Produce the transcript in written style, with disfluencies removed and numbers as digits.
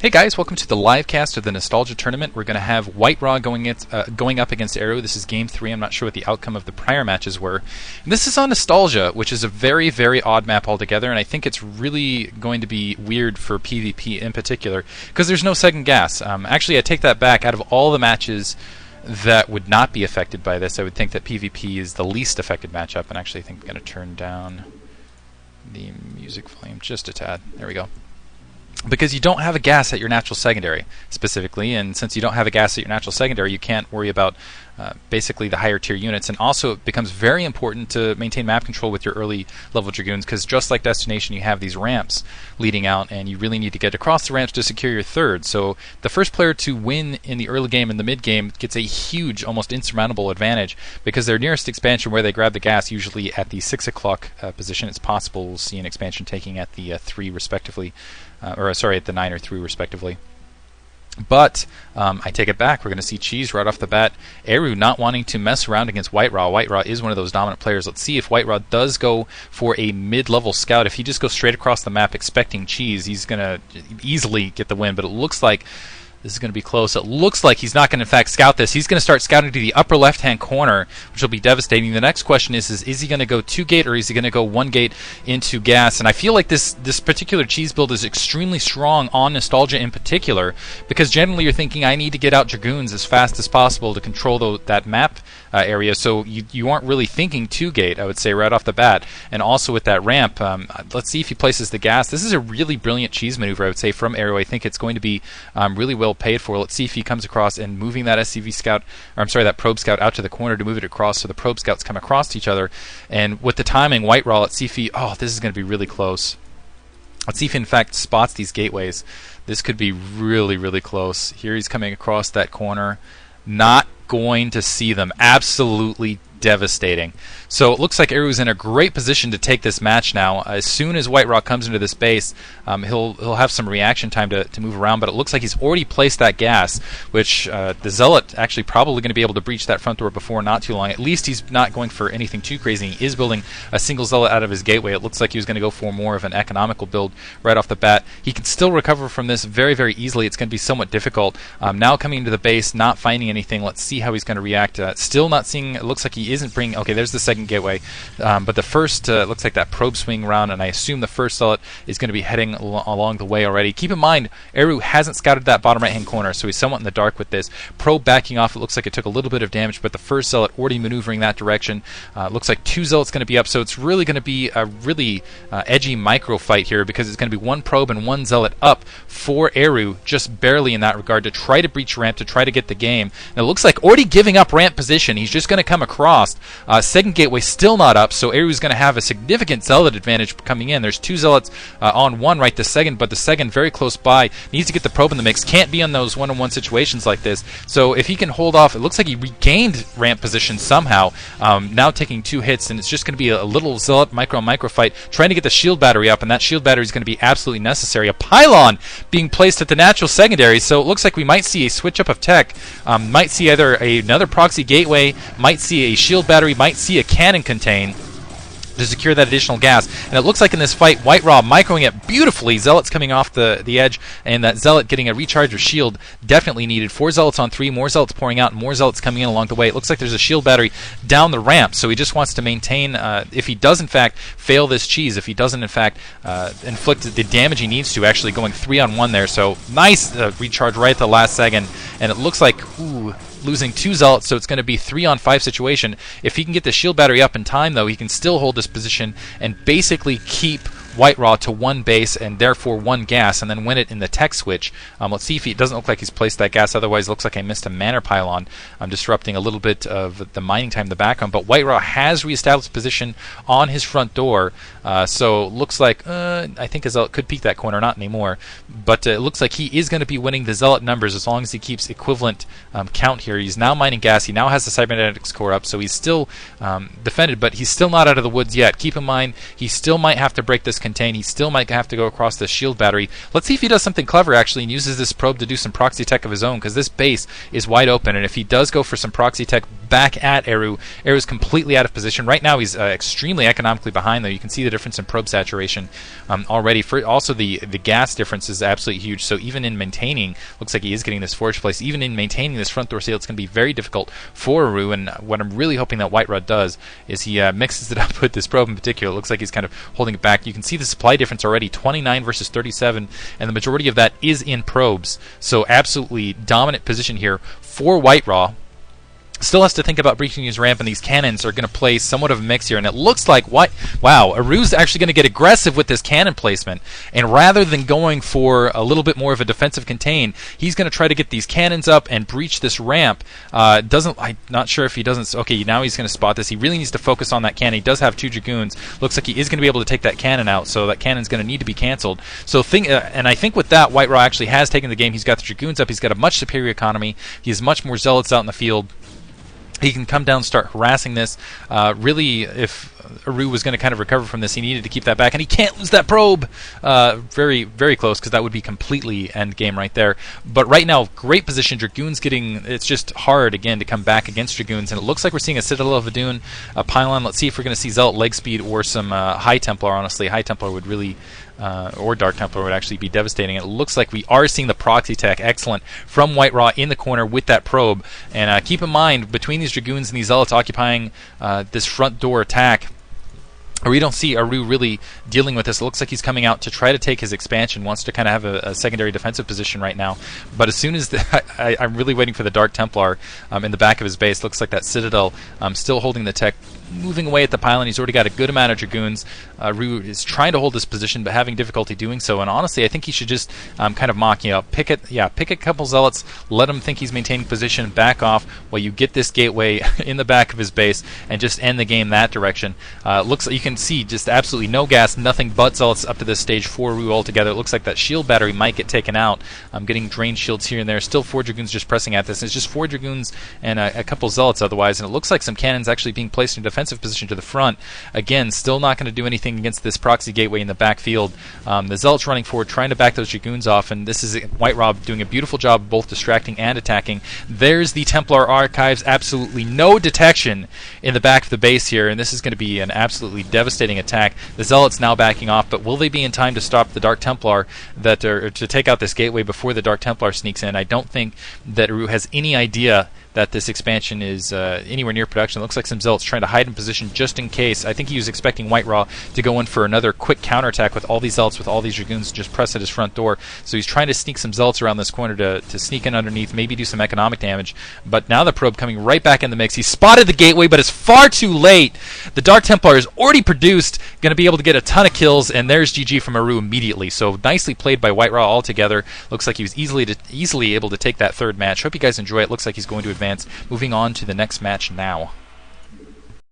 Hey guys, welcome to the live cast of the Nostalgia Tournament. We're going to have White Raw going up against Arew. This is Game 3. I'm not sure what the outcome of the prior matches were. And this is on Nostalgia, which is a very, very odd map altogether, and I think it's really going to be weird for PvP in particular, because there's no second gas. Actually, I take that back. Out of all the matches that would not be affected by this, I would think that PvP is the least affected matchup, and actually I think I'm going to turn down the music volume just a tad. There we go. Because you don't have a gas at your natural secondary, specifically, and since you don't have a gas at your natural secondary, you can't worry about basically the higher tier units, and also it becomes very important to maintain map control with your early level Dragoons, because just like Destination, you have these ramps leading out, and you really need to get across the ramps to secure your third. So the first player to win in the early game and the mid game gets a huge, almost insurmountable advantage, because their nearest expansion where they grab the gas, usually at the 6 o'clock position, it's possible we'll see an expansion taking at the 3 respectively, at the 9 or 3 respectively. But I take it back. We're going to see Cheese right off the bat. Arew not wanting to mess around against White Raw. White Raw is one of those dominant players. Let's see if White Raw does go for a mid-level scout. If he just goes straight across the map expecting Cheese, he's going to easily get the win. But it looks like this is going to be close. It looks like he's not going to, in fact, scout this. He's going to start scouting to the upper left-hand corner, which will be devastating. The next question is he going to go 2-gate, or is he going to go 1-gate into gas? And I feel like this particular Cheese build is extremely strong on Nostalgia in particular, because generally you're thinking, I need to get out Dragoons as fast as possible to control that map area, so you aren't really thinking 2-gate, I would say, right off the bat. And also with that ramp, let's see if he places the gas. This is a really brilliant Cheese maneuver, I would say, from Arew. I think it's going to be really well paid for. Let's see if he comes across and moving that SCV scout, or I'm sorry, that probe scout out to the corner to move it across, so the probe scouts come across each other. And with the timing, White Raw, let's see if he, this is going to be really close. Let's see if he in fact spots these gateways. This could be really, really close. Here he's coming across that corner. Not going to see them. Absolutely devastating. So it looks like Arew's in a great position to take this match now. As soon as White Raw comes into this base, he'll have some reaction time to move around, but it looks like he's already placed that gas, which the Zealot actually probably going to be able to breach that front door before not too long. At least he's not going for anything too crazy. He is building a single Zealot out of his gateway. It looks like he was going to go for more of an economical build right off the bat. He can still recover from this very, very easily. It's going to be somewhat difficult. Now coming into the base, not finding anything. Let's see how he's going to react. Still not seeing, it looks like he isn't bringing, okay, there's the second gateway, but the first looks like that probe swing around, and I assume the first Zealot is going to be heading along the way already. Keep in mind, Arew hasn't scouted that bottom right hand corner, so he's somewhat in the dark with this. Probe backing off, it looks like it took a little bit of damage, but the first Zealot already maneuvering that direction. Looks like 2 Zealots going to be up, so it's really going to be a really edgy micro fight here, because it's going to be 1 probe and 1 Zealot up for Arew, just barely in that regard, to try to breach ramp, to try to get the game. And it looks like already giving up ramp position. He's just going to come across. Second gateway still not up, so Arew's going to have a significant Zealot advantage coming in. There's 2 Zealots on 1 right this second, but the second very close by. Needs to get the probe in the mix. Can't be on those one-on-one situations like this. So if he can hold off, it looks like he regained ramp position somehow. Now taking 2 hits, and it's just going to be a little Zealot micro fight, trying to get the shield battery up, and that shield battery is going to be absolutely necessary. A pylon being placed at the natural secondary, so it looks like we might see a switch up of tech. Might see either another proxy gateway, might see a shield battery, might see a cannon contain to secure that additional gas. And it looks like in this fight, White Raw microing it beautifully. Zealots coming off the edge, and that Zealot getting a recharge of shield definitely needed. 4 Zealots on 3, more Zealots pouring out, and more Zealots coming in along the way. It looks like there's a shield battery down the ramp, so he just wants to maintain, if he does in fact fail this Cheese, if he doesn't in fact inflict the damage he needs to, actually going 3-on-1 there. So nice recharge right at the last second, and it looks like, losing 2 Zealots, so it's going to be 3-on-5 situation. If he can get the shield battery up in time, though, he can still hold this position and basically keep White Raw to 1 base and therefore 1 gas, and then win it in the tech switch. Let's see if it doesn't look like he's placed that gas. Otherwise, it looks like I missed a manor pylon. I'm disrupting a little bit of the mining time in the background. But White Raw has reestablished position on his front door, so it looks like I think his Zealot could peek that corner, not anymore. But it looks like he is going to be winning the Zealot numbers as long as he keeps equivalent count here. He's now mining gas. He now has the cybernetics core up, so he's still defended, but he's still not out of the woods yet. Keep in mind, he still might have to break this contain. He still might have to go across the shield battery. Let's see if he does something clever, actually, and uses this probe to do some proxy tech of his own, because this base is wide open, and if he does go for some proxy tech back at Arew, Arew's completely out of position. Right now he's extremely economically behind, though. You can see the difference in probe saturation already. Also, the gas difference is absolutely huge, so even in maintaining, looks like he is getting this forge place, even in maintaining this front door seal, it's going to be very difficult for Arew, and what I'm really hoping that White Rod does is he mixes it up with this probe in particular. It looks like he's kind of holding it back. You can see the supply difference already, 29 versus 37, and the majority of that is in probes, so absolutely dominant position here for White Raw. Still has to think about breaching his ramp, and these cannons are going to play somewhat of a mix here. And it looks like, wow, Arew's actually going to get aggressive with this cannon placement. And rather than going for a little bit more of a defensive contain, he's going to try to get these cannons up and breach this ramp. I'm not sure if he doesn't. Okay, now he's going to spot this. He really needs to focus on that cannon. He does have 2 Dragoons. Looks like he is going to be able to take that cannon out, so that cannon's going to need to be canceled. So and I think with that, White Raw actually has taken the game. He's got the Dragoons up. He's got a much superior economy. He has much more zealots out in the field. He can come down and start harassing this. Really, if Arew was going to kind of recover from this, he needed to keep that back, and he can't lose that probe. Very, very close, because that would be completely end game right there. But right now, great position. Dragoons it's just hard, again, to come back against Dragoons, and it looks like we're seeing a Citadel of Adun, a pylon. Let's see if we're going to see Zealot leg speed or some High Templar, honestly. High Templar would really... or Dark Templar would actually be devastating. It looks like we are seeing the proxy tech, excellent, from White Raw in the corner with that probe. And keep in mind, between these Dragoons and these Zealots occupying this front door attack, we don't see Arew really dealing with this. It looks like he's coming out to try to take his expansion, wants to kind of have a secondary defensive position right now. But as soon as I'm really waiting for the Dark Templar in the back of his base. Looks like that Citadel still holding the tech, moving away at the pylon. He's already got a good amount of Dragoons. Arew is trying to hold this position, but having difficulty doing so. And honestly, I think he should just kind of mock, pick a couple Zealots, let him think he's maintaining position, back off while you get this gateway in the back of his base, and just end the game that direction. Looks like you can see just absolutely no gas, nothing but Zealots up to this stage for Arew altogether. It looks like that shield battery might get taken out. I'm getting drained shields here and there. Still 4 Dragoons just pressing at this. It's just 4 Dragoons and a couple Zealots otherwise, and it looks like some cannons actually being placed in defensive position to the front. Again, still not going to do anything against this proxy gateway in the backfield. The Zealots running forward, trying to back those Dragoons off, and this is White Rob doing a beautiful job of both distracting and attacking. There's the Templar Archives. Absolutely no detection in the back of the base here, and this is going to be an absolutely devastating attack. The Zealots now backing off, but will they be in time to stop the Dark Templar or to take out this gateway before the Dark Templar sneaks in? I don't think that Arew has any idea that this expansion is anywhere near production. It looks like some Zealots trying to hide in position just in case. I think he was expecting White Raw to go in for another quick counterattack with all these Zealots, with all these Dragoons just press at his front door. So he's trying to sneak some Zealots around this corner to sneak in underneath, maybe do some economic damage. But now the probe coming right back in the mix. He spotted the gateway, but it's far too late. The Dark Templar is already produced, going to be able to get a ton of kills, and there's GG from Arew immediately. So nicely played by White Raw altogether. Looks like he was easily able to take that third match. Hope you guys enjoy it. Looks like he's going to advance. Moving on to the next match now.